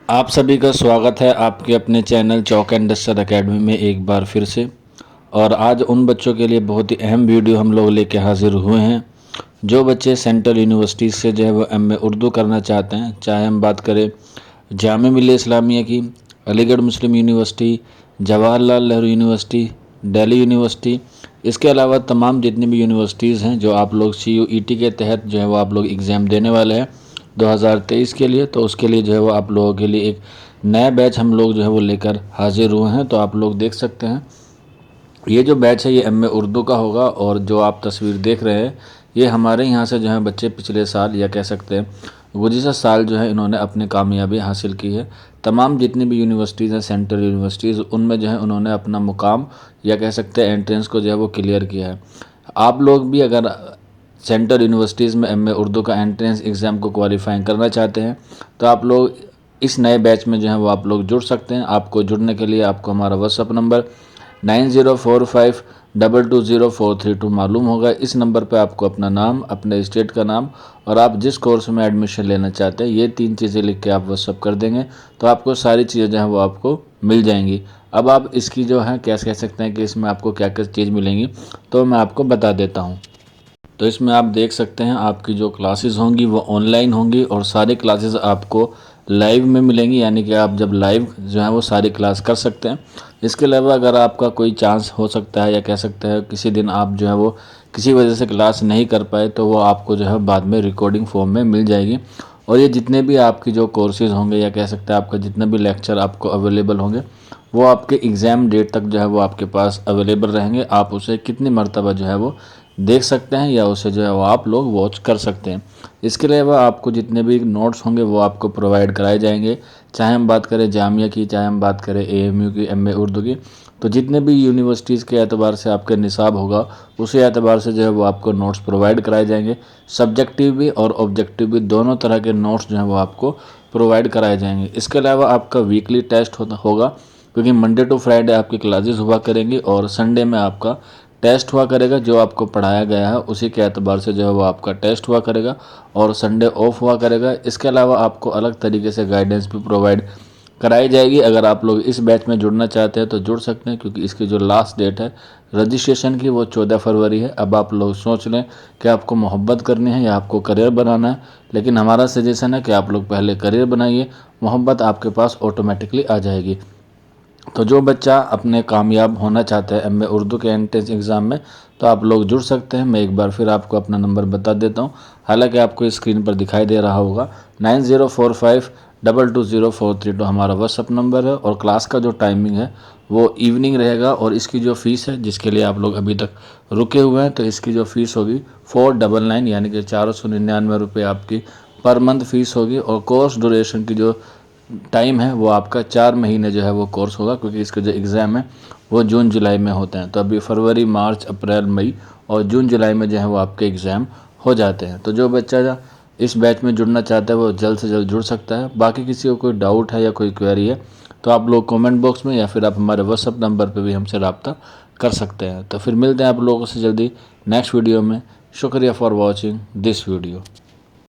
आप सभी का स्वागत है आपके अपने channel chalk and duster academy में एक बार फिर से। और आज उन बच्चों के लिए बहुत ही अहम वीडियो हम लोग लेके हाजिर हुए हैं जो बच्चे सेंट्रल यूनिवर्सिटी से जो है वो एमए उर्दू करना चाहते हैं। चाहे हम बात करें जामिया मिल्लिया इस्लामिया की, Aligarh Muslim university, Jawaharlal Nehru university, Delhi university, इसके अलावा तमाम जितनी भी यूनिवर्सिटीज़ हैं जो आप लोग CUET के तहत जो है वो आप लोग एग्ज़ाम देने वाले हैं 2023 के लिए। तो उसके लिए जो है वो आप लोगों के लिए एक नया बैच हम लोग जो है वो लेकर हाजिर हुए हैं। तो आप लोग देख सकते हैं ये जो बैच है ये एमए उर्दू का होगा। और जो आप तस्वीर देख रहे हैं ये हमारे यहाँ से जो है बच्चे पिछले साल या कह सकते हैं गुज़िश्ता साल जो है इन्होंने अपनी कामयाबी हासिल की है। तमाम जितनी भी यूनिवर्सिटीज़ हैं सेंट्रल यूनिवर्सिटीज़ उनमें जो है उन्होंने अपना मुकाम या कह सकते हैं एंट्रेंस को जो है वो क्लियर किया है। आप लोग भी अगर सेंट्रल यूनिवर्सिटीज़ में एमए उर्दू का एंट्रेंस एग्ज़ाम को क्वालिफाइंग करना चाहते हैं तो आप लोग इस नए बैच में जो है वो आप लोग जुड़ सकते हैं। आपको जुड़ने के लिए आपको हमारा व्हाट्सअप नंबर 9045220432 मालूम होगा। इस नंबर पे आपको अपना नाम, अपने स्टेट का नाम और आप जिस कोर्स में एडमिशन लेना चाहते हैं ये 3 चीज़ें लिख के आप व्हाट्सअप कर देंगे तो आपको सारी चीज़ें जो हैं वो आपको मिल जाएंगी। अब आप इसकी जो है कैसे कह सकते हैं कि इसमें आपको क्या क्या चीज़ मिलेंगी तो मैं आपको बता देता हूँ। तो इसमें आप देख सकते हैं आपकी जो क्लासेस होंगी वो ऑनलाइन होंगी और सारी क्लासेस आपको लाइव में मिलेंगी, यानी कि आप जब लाइव जो है वो सारी क्लास कर सकते हैं। इसके अलावा अगर आपका कोई चांस हो सकता है या कह सकते हैं किसी दिन आप जो है वो किसी वजह से क्लास नहीं कर पाए तो वो आपको जो है बाद में रिकॉर्डिंग फॉर्म में मिल जाएगी। और ये जितने भी आपकी जो कोर्सेज़ होंगे या कह सकते हैं आपका जितने भी लेक्चर आपको अवेलेबल होंगे वो आपके एग्ज़ाम डेट तक जो है वो आपके पास अवेलेबल रहेंगे। आप उसे कितनी मरतबा जो है वो देख सकते हैं या उसे जो है वो आप लोग वॉच कर सकते हैं। इसके अलावा आपको जितने भी नोट्स होंगे वो आपको प्रोवाइड कराए जाएंगे। चाहे हम बात करें जामिया की, चाहे हम बात करें AMU की, एमए उर्दू की, तो जितने भी यूनिवर्सिटीज़ के एतबार से आपका निसाब होगा उसी एतबार से जो है वो आपको नोट्स प्रोवाइड कराए जाएंगे। सब्जेक्टिव भी और ऑब्जेक्टिव भी दोनों तरह के नोट्स जो हैं वो आपको प्रोवाइड कराए जाएंगे। इसके अलावा आपका वीकली टेस्ट होगा क्योंकि मंडे टू फ्राइडे आपकी क्लासेस हुआ करेंगी और संडे में आपका टेस्ट हुआ करेगा। जो आपको पढ़ाया गया है उसी के एतबार से जो है वो आपका टेस्ट हुआ करेगा और संडे ऑफ हुआ करेगा। इसके अलावा आपको अलग तरीके से गाइडेंस भी प्रोवाइड कराई जाएगी। अगर आप लोग इस बैच में जुड़ना चाहते हैं तो जुड़ सकते हैं क्योंकि इसकी जो लास्ट डेट है रजिस्ट्रेशन की वो 14 फरवरी है। अब आप लोग सोच लें कि आपको मोहब्बत करनी है या आपको करियर बनाना है, लेकिन हमारा सजेशन है कि आप लोग पहले करियर बनाइए, मोहब्बत आपके पास ऑटोमेटिकली आ जाएगी। तो जो बच्चा अपने कामयाब होना चाहता है एमए उर्दू के एंट्रेंस एग्ज़ाम में तो आप लोग जुड़ सकते हैं। मैं एक बार फिर आपको अपना नंबर बता देता हूँ, हालांकि आपको स्क्रीन पर दिखाई दे रहा होगा। 9045220432 हमारा व्हाट्सअप नंबर है। और क्लास का जो टाइमिंग है वो इवनिंग रहेगा। और इसकी जो फ़ीस है जिसके लिए आप लोग अभी तक रुके हुए हैं तो इसकी जो फ़ीस होगी 499 यानी कि 499 रुपये आपकी पर मंथ फ़ीस होगी। और कोर्स ड्यूरेशन की जो टाइम है वो आपका 4 महीने जो है वो कोर्स होगा क्योंकि इसके जो एग्ज़ाम है वो जून जुलाई में होते हैं। तो अभी फरवरी, मार्च, अप्रैल, मई और जून जुलाई में जो है वो आपके एग्ज़ाम हो जाते हैं। तो जो बच्चा इस बैच में जुड़ना चाहता है वो जल्द से जल्द जुड़ सकता है। बाकी किसी को कोई डाउट है या कोई क्वेरी है तो आप लोग कमेंट बॉक्स में या फिर आप हमारे व्हाट्सअप नंबर पर भी हमसे रब्ता कर सकते हैं। तो फिर मिलते हैं आप लोगों से जल्दी नेक्स्ट वीडियो में। शुक्रिया फॉर वॉचिंग दिस वीडियो।